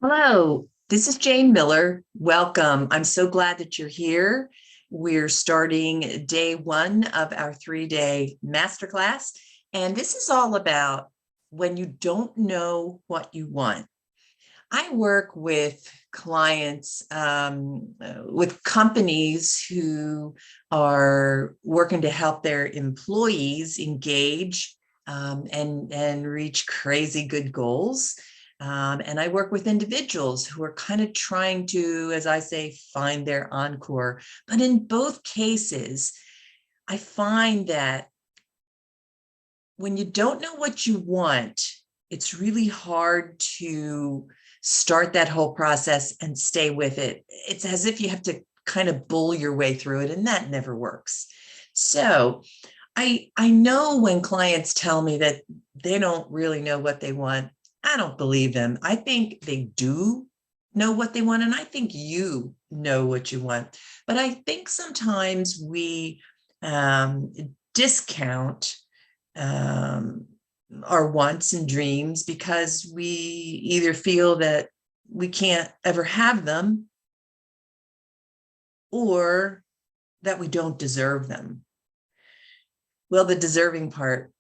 Hello, this is Jane Miller. Welcome. I'm so glad that you're here. We're starting day one of our 3-day masterclass. And this is all about when you don't know what you want. I work with clients, with companies who are working to help their employees engage and reach crazy good goals. And I work with individuals who are kind of trying to, as I say, find their encore. But in both cases, I find that when you don't know what you want, it's really hard to start that whole process and stay with it. It's as if you have to kind of bull your way through it, and that never works. So I know when clients tell me that they don't really know what they want, I don't believe them. I think they do know what they want, and I think you know what you want. But I think sometimes we discount um, our wants and dreams because we either feel that we can't ever have them or that we don't deserve them. Well, the deserving part,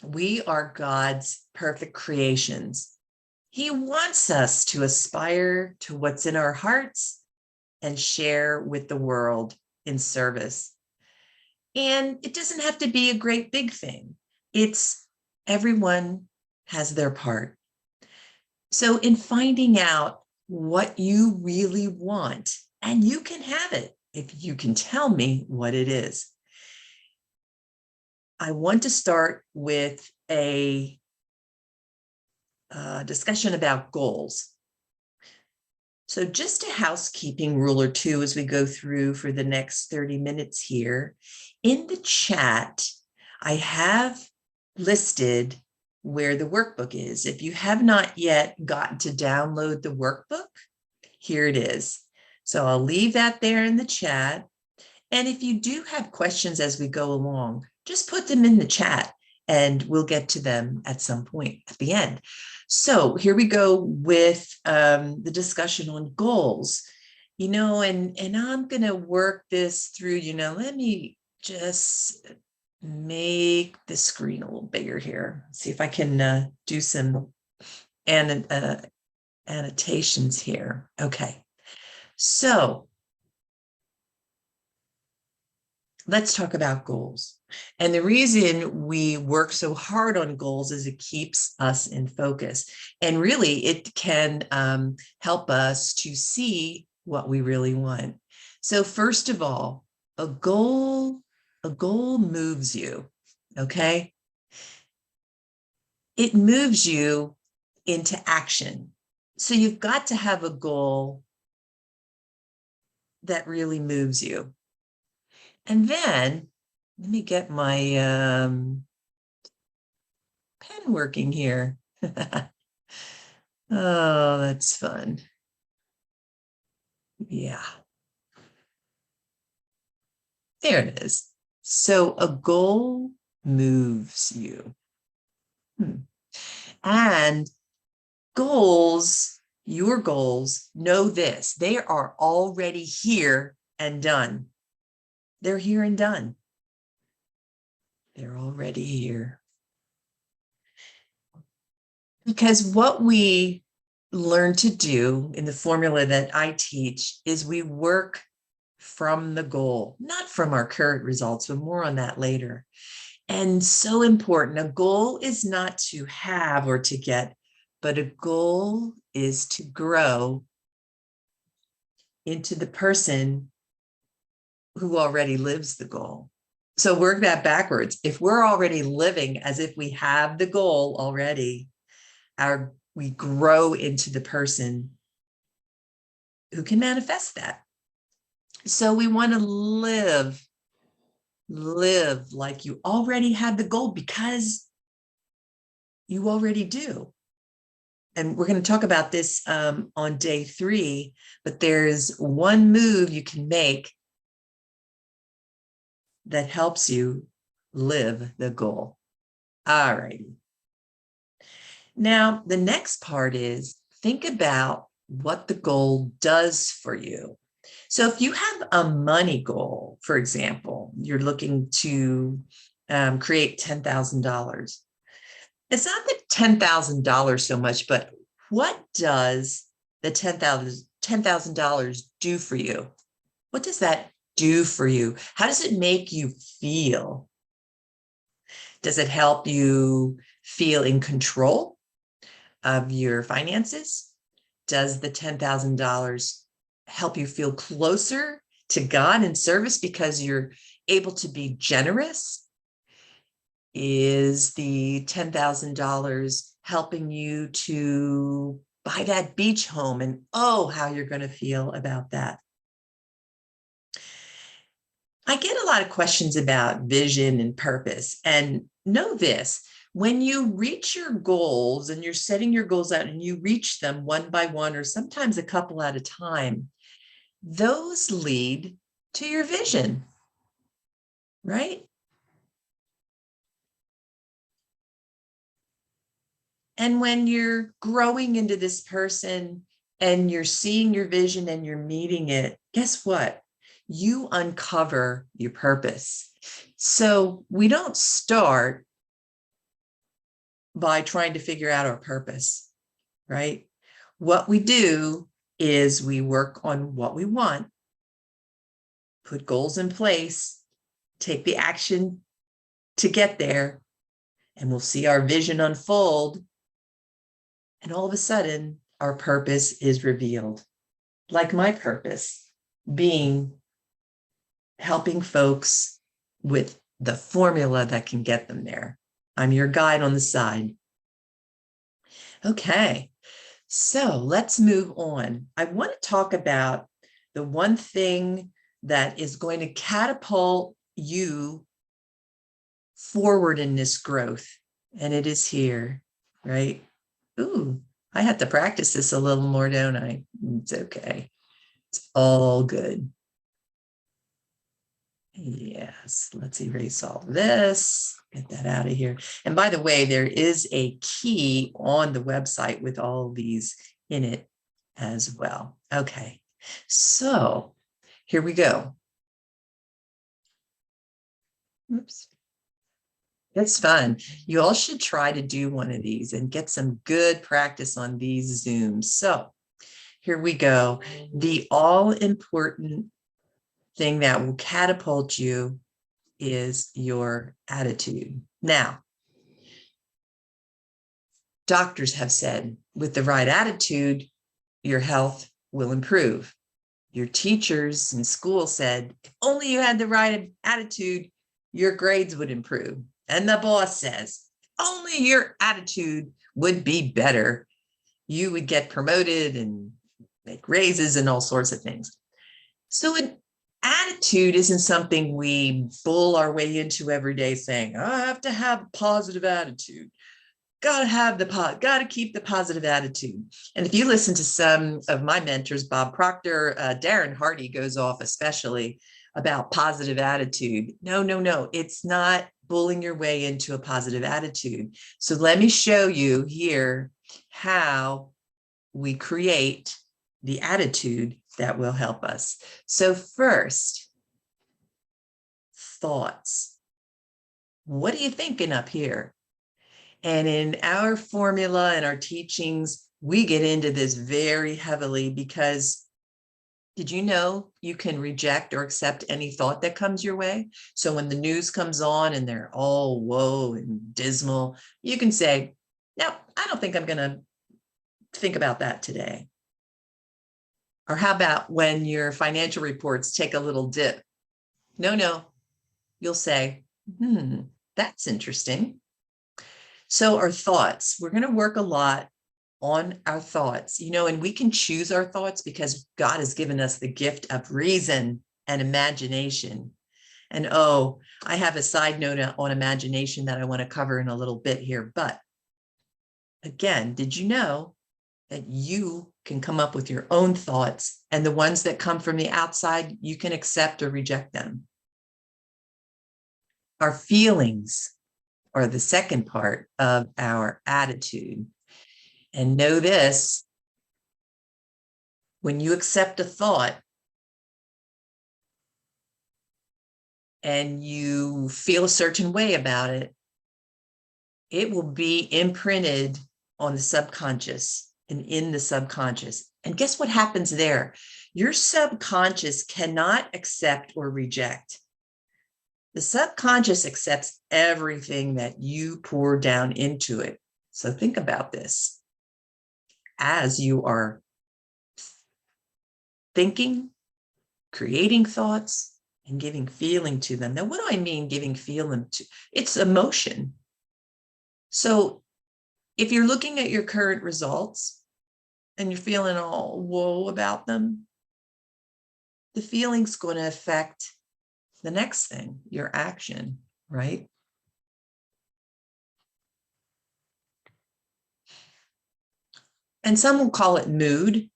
we are God's perfect creations. He wants us to aspire to what's in our hearts and share with the world in service. And it doesn't have to be a great big thing. It's everyone has their part. So in finding out what you really want, and you can have it if you can tell me what it is. I want to start with a discussion about goals. So just a housekeeping rule or two as we go through for the next 30 minutes here. In the chat, I have listed where the workbook is. If you have not yet gotten to download the workbook, here it is. So I'll leave that there in the chat. And if you do have questions as we go along, just put them in the chat and we'll get to them at some point at the end. So here we go with the discussion on goals, and I'm going to work this through, let me just make the screen a little bigger here. See if I can do some annotations here. Okay. So let's talk about goals. And the reason we work so hard on goals is it keeps us in focus. And really, it can help us to see what we really want. So first of all, a goal moves you, okay? It moves you into action. So you've got to have a goal that really moves you. And then let me get my pen working here. Oh, that's fun. Yeah. There it is. So a goal moves you. And goals, your goals, know this, they are already here and done. They're here and done. They're already here. Because what we learn to do in the formula that I teach is we work from the goal, not from our current results, but more on that later. And so important, a goal is not to have or to get, but a goal is to grow into the person who already lives the goal. So work that backwards. If we're already living as if we have the goal already, we grow into the person who can manifest that. So we want to live like you already have the goal because you already do. And we're going to talk about this on day 3, but there's one move you can make that helps you live the goal. All right. Now, the next part is think about what the goal does for you. So if you have a money goal, for example, you're looking to create $10,000. It's not the $10,000 so much, but what does the $10,000 do for you? What does that do for you? How does it make you feel? Does it help you feel in control of your finances? Does the $10,000 help you feel closer to God in service because you're able to be generous? Is the $10,000 helping you to buy that beach home? And oh, how you're going to feel about that. I get a lot of questions about vision and purpose. And know this, when you reach your goals and you're setting your goals out and you reach them one by one, or sometimes a couple at a time, those lead to your vision, right? And when you're growing into this person and you're seeing your vision and you're meeting it, guess what? You uncover your purpose. So we don't start by trying to figure out our purpose, right? What we do is we work on what we want, put goals in place, take the action to get there, and we'll see our vision unfold. And all of a sudden, our purpose is revealed. Like my purpose being helping folks with the formula that can get them there. I'm your guide on the side. Okay, so let's move on. I want to talk about the one thing that is going to catapult you forward in this growth, and it is here, right? Ooh, I have to practice this a little more, don't I? It's okay. It's all good. Yes, let's erase all this, get that out of here. And by the way, there is a key on the website with all these in it as well. Okay, so here we go. Oops. It's fun. You all should try to do one of these and get some good practice on these Zooms. So here we go. The all-important thing that will catapult you is your attitude. Now, doctors have said with the right attitude, your health will improve. Your teachers in school said, if only you had the right attitude, your grades would improve. And the boss says, only your attitude would be better, you would get promoted and make raises and all sorts of things. So an attitude isn't something we bull our way into every day saying, I have to have a positive attitude. Got to keep the positive attitude. And if you listen to some of my mentors, Bob Proctor, Darren Hardy goes off especially about positive attitude. No, it's not bullying your way into a positive attitude. So let me show you here how we create the attitude that will help us. So first, thoughts. What are you thinking up here? And in our formula and our teachings, we get into this very heavily because did you know you can reject or accept any thought that comes your way? So when the news comes on and they're all woe and dismal, you can say, no, I don't think I'm going to think about that today. Or how about when your financial reports take a little dip? No, you'll say, that's interesting. So our thoughts, we're going to work a lot on our thoughts, and we can choose our thoughts because God has given us the gift of reason and imagination. And oh, I have a side note on imagination that I want to cover in a little bit here. But again, did you know that you can come up with your own thoughts, and the ones that come from the outside, you can accept or reject them? Our feelings are the second part of our attitude. And know this, when you accept a thought and you feel a certain way about it, it will be imprinted on the subconscious and in the subconscious. And guess what happens there? Your subconscious cannot accept or reject. The subconscious accepts everything that you pour down into it. So think about this. As you are thinking, creating thoughts, and giving feeling to them. Now, what do I mean giving feeling to? It's emotion. So if you're looking at your current results and you're feeling all whoa about them, the feeling's going to affect the next thing, your action, right? And some will call it mood.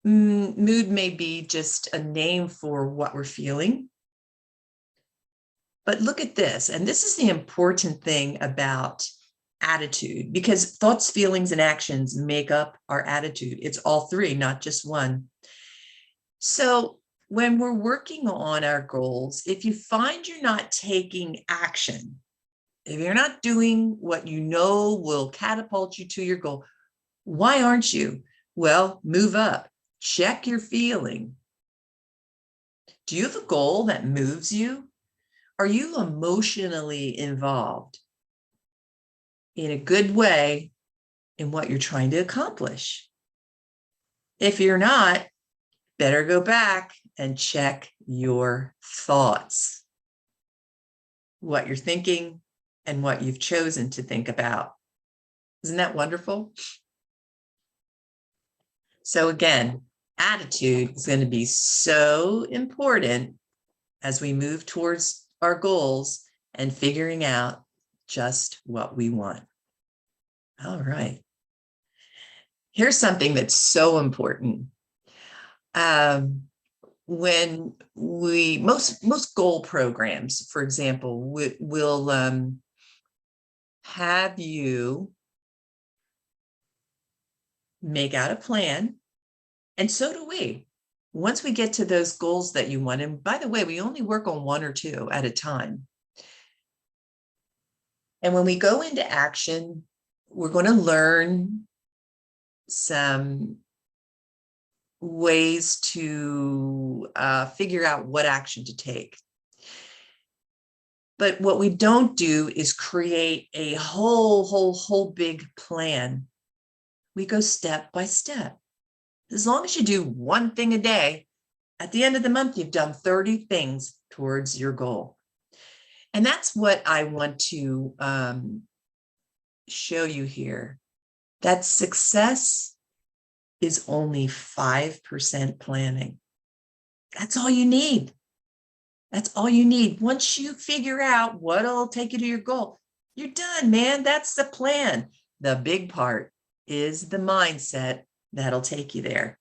Mood may be just a name for what we're feeling. But look at this, and this is the important thing about attitude, because thoughts, feelings, and actions make up our attitude. It's all three, not just one. So when we're working on our goals, if you find you're not taking action, if you're not doing what you know will catapult you to your goal, why aren't you? Well, move up, check your feeling. Do you have a goal that moves you? Are you emotionally involved in a good way in what you're trying to accomplish? If you're not, better go back and check your thoughts, what you're thinking and what you've chosen to think about. Isn't that wonderful? So again, attitude is going to be so important as we move towards our goals and figuring out just what we want. All right. Here's something that's so important. When most goal programs, for example, will have you make out a plan, and so do we. Once we get to those goals that you want, and by the way, we only work on one or two at a time. And when we go into action, we're going to learn some ways to figure out what action to take. But what we don't do is create a whole big plan. We go step by step. As long as you do one thing a day, at the end of the month, you've done 30 things towards your goal. And that's what I want to show you here, that success is only 5% planning. That's all you need. That's all you need. Once you figure out what'll take you to your goal, you're done, man. That's the plan. The big part is the mindset that'll take you there.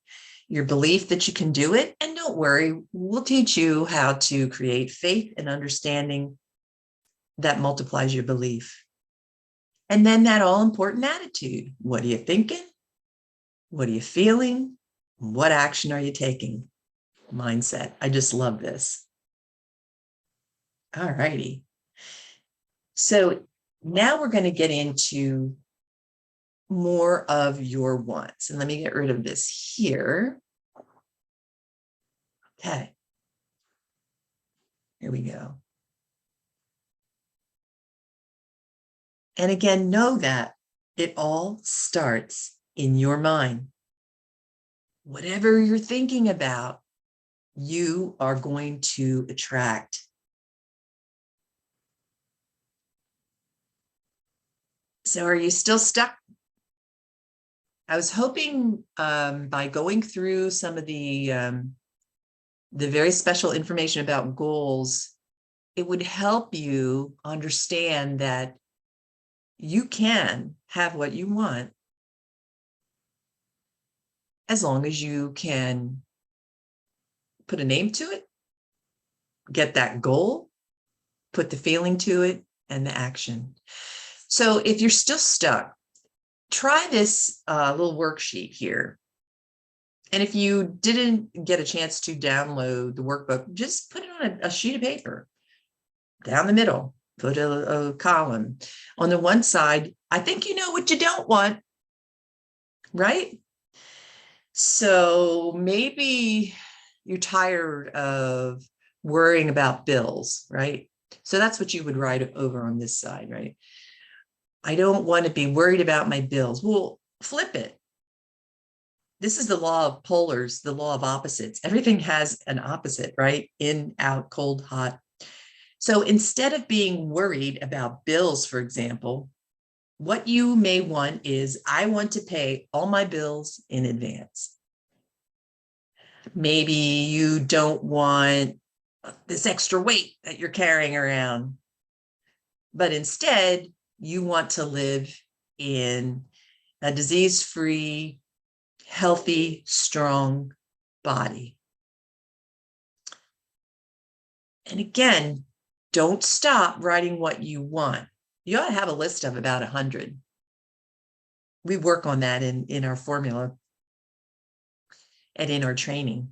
Your belief that you can do it. And don't worry, we'll teach you how to create faith and understanding that multiplies your belief. And then that all important attitude. What are you thinking? What are you feeling? What action are you taking? Mindset. I just love this. All righty. So now we're going to get into more of your wants. And let me get rid of this here. Okay. Here we go. And again, know that it all starts in your mind. Whatever you're thinking about, you are going to attract. So are you still stuck? I was hoping by going through some of the very special information about goals, it would help you understand that you can have what you want as long as you can put a name to it, get that goal, put the feeling to it, and the action. So if you're still stuck, try this little worksheet here. And if you didn't get a chance to download the workbook, just put it on a sheet of paper down the middle, put a column. On the one side, I think you know what you don't want, right? So maybe you're tired of worrying about bills, right? So that's what you would write over on this side, right? I don't want to be worried about my bills. Well, flip it. This is the law of polars, the law of opposites. Everything has an opposite, right? In, out, cold, hot. So instead of being worried about bills, for example, what you may want is, I want to pay all my bills in advance. Maybe you don't want this extra weight that you're carrying around, but instead you want to live in a disease-free, healthy, strong body. And again, don't stop writing what you want. You ought to have a list of about 100. We work on that in our formula and in our training.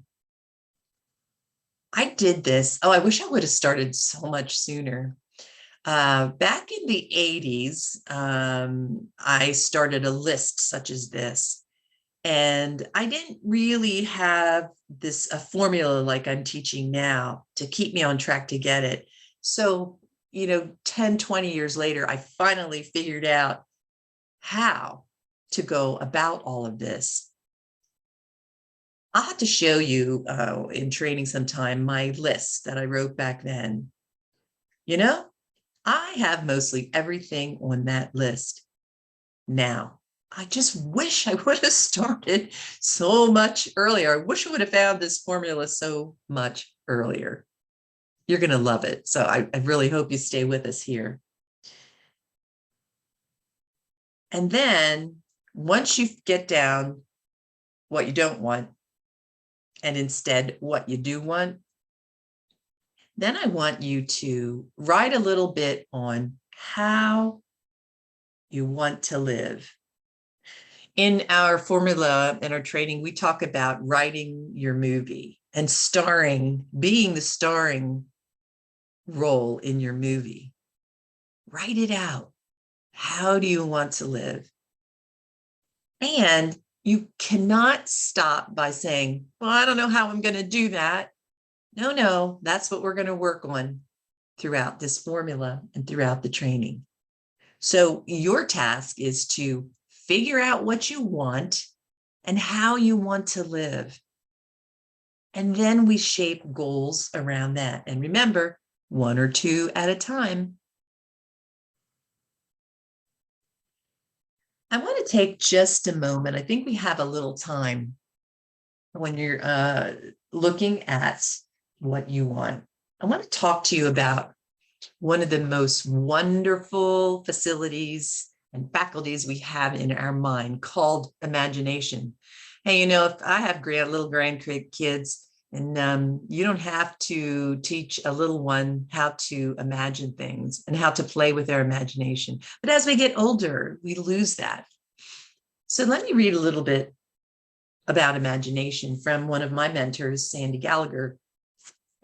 I did this. Oh, I wish I would have started so much sooner. Back in the 80s, I started a list such as this. And I didn't really have a formula like I'm teaching now to keep me on track to get it. So, 10, 20 years later, I finally figured out how to go about all of this. I'll have to show you in training sometime my list that I wrote back then. I have mostly everything on that list now. I just wish I would have started so much earlier. I wish I would have found this formula so much earlier. You're going to love it. So I really hope you stay with us here. And then once you get down what you don't want, and instead what you do want, then I want you to write a little bit on how you want to live. In our formula and our training, we talk about writing your movie and being the starring role in your movie. Write it out. How do you want to live? And you cannot stop by saying, well, I don't know how I'm going to do that. No, that's what we're going to work on throughout this formula and throughout the training. So your task is to figure out what you want and how you want to live. And then we shape goals around that. And remember, 1 or 2 at a time. I want to take just a moment. I think we have a little time when you're looking at what you want. I want to talk to you about one of the most wonderful facilities and faculties we have in our mind called imagination. Hey, if I have little grandkids, and you don't have to teach a little one how to imagine things and how to play with their imagination. But as we get older, we lose that. So let me read a little bit about imagination from one of my mentors, Sandy Gallagher,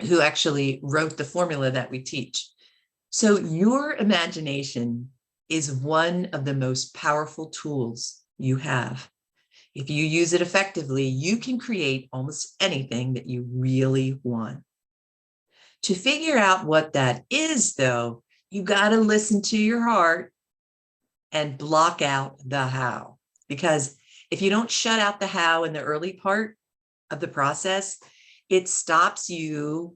who actually wrote the formula that we teach. So your imagination is one of the most powerful tools you have. If you use it effectively, you can create almost anything that you really want. To figure out what that is, though, you got to listen to your heart and block out the how. Because if you don't shut out the how in the early part of the process, it stops you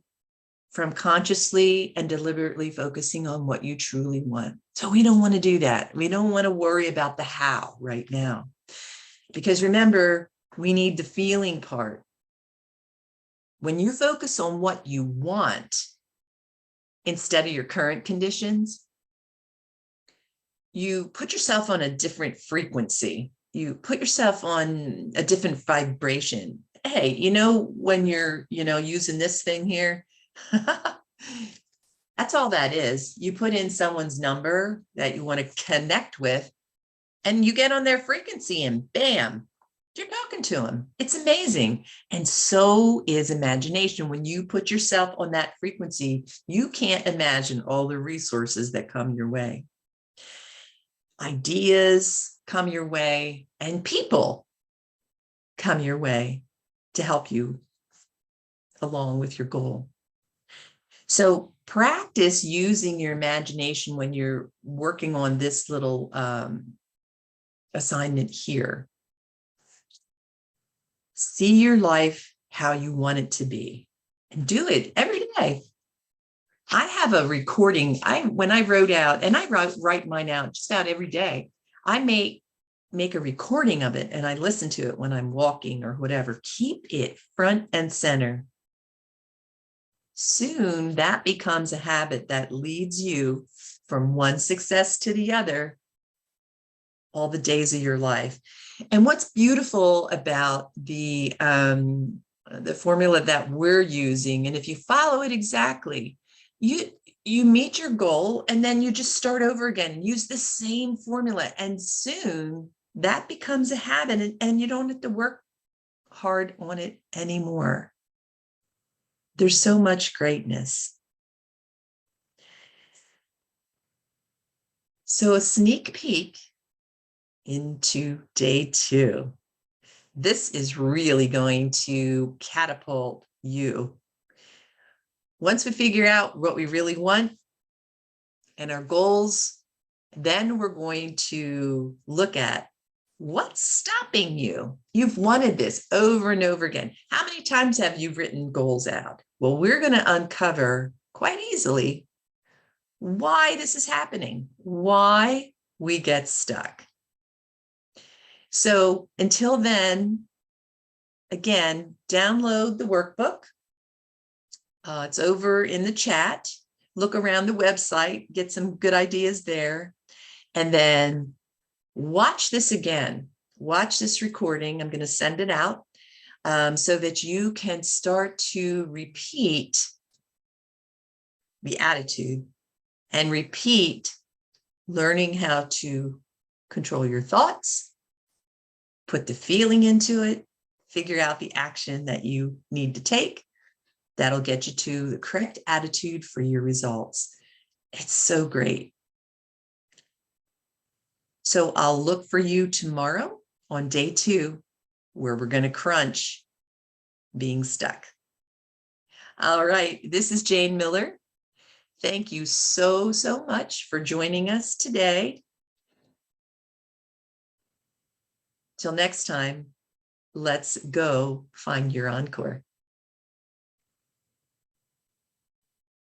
from consciously and deliberately focusing on what you truly want. So we don't want to do that. We don't want to worry about the how right now. Because remember, we need the feeling part. When you focus on what you want instead of your current conditions, you put yourself on a different frequency. You put yourself on a different vibration. Hey, when you're, using this thing here, that's all that is. You put in someone's number that you want to connect with, and you get on their frequency, and bam, You're talking to them. It's amazing. And so is imagination. When you put yourself on that frequency, you can't imagine all the resources that come your way. Ideas come your way, and people come your way to help you along with your goal. So practice using your imagination when you're working on this little assignment here. See your life how you want it to be and do it every day. I have a recording. When I wrote out, and I write mine out just about every day, I make a recording of it and I listen to it when I'm walking or whatever. Keep it front and center. Soon that becomes a habit that leads you from one success to the other all the days of your life. And what's beautiful about the formula that we're using, and if you follow it exactly, you meet your goal and then you just start over again and use the same formula. And soon that becomes a habit and you don't have to work hard on it anymore. There's so much greatness. So a sneak peek into day 2. This is really going to catapult you. Once we figure out what we really want and our goals, then we're going to look at what's stopping you. You've wanted this over and over again. How many times have you written goals out? Well, we're going to uncover quite easily why this is happening, why we get stuck. So until then, again, download the workbook. It's over in the chat. Look around the website, get some good ideas there. And then watch this again. Watch this recording. I'm going to send it out so that you can start to repeat the attitude and repeat learning how to control your thoughts, put the feeling into it, figure out the action that you need to take. That'll get you to the correct attitude for your results. It's so great. So I'll look for you tomorrow on day 2, where we're going to crunch being stuck. All right, this is Jane Miller. Thank you so much for joining us today. Till next time, let's go find your encore.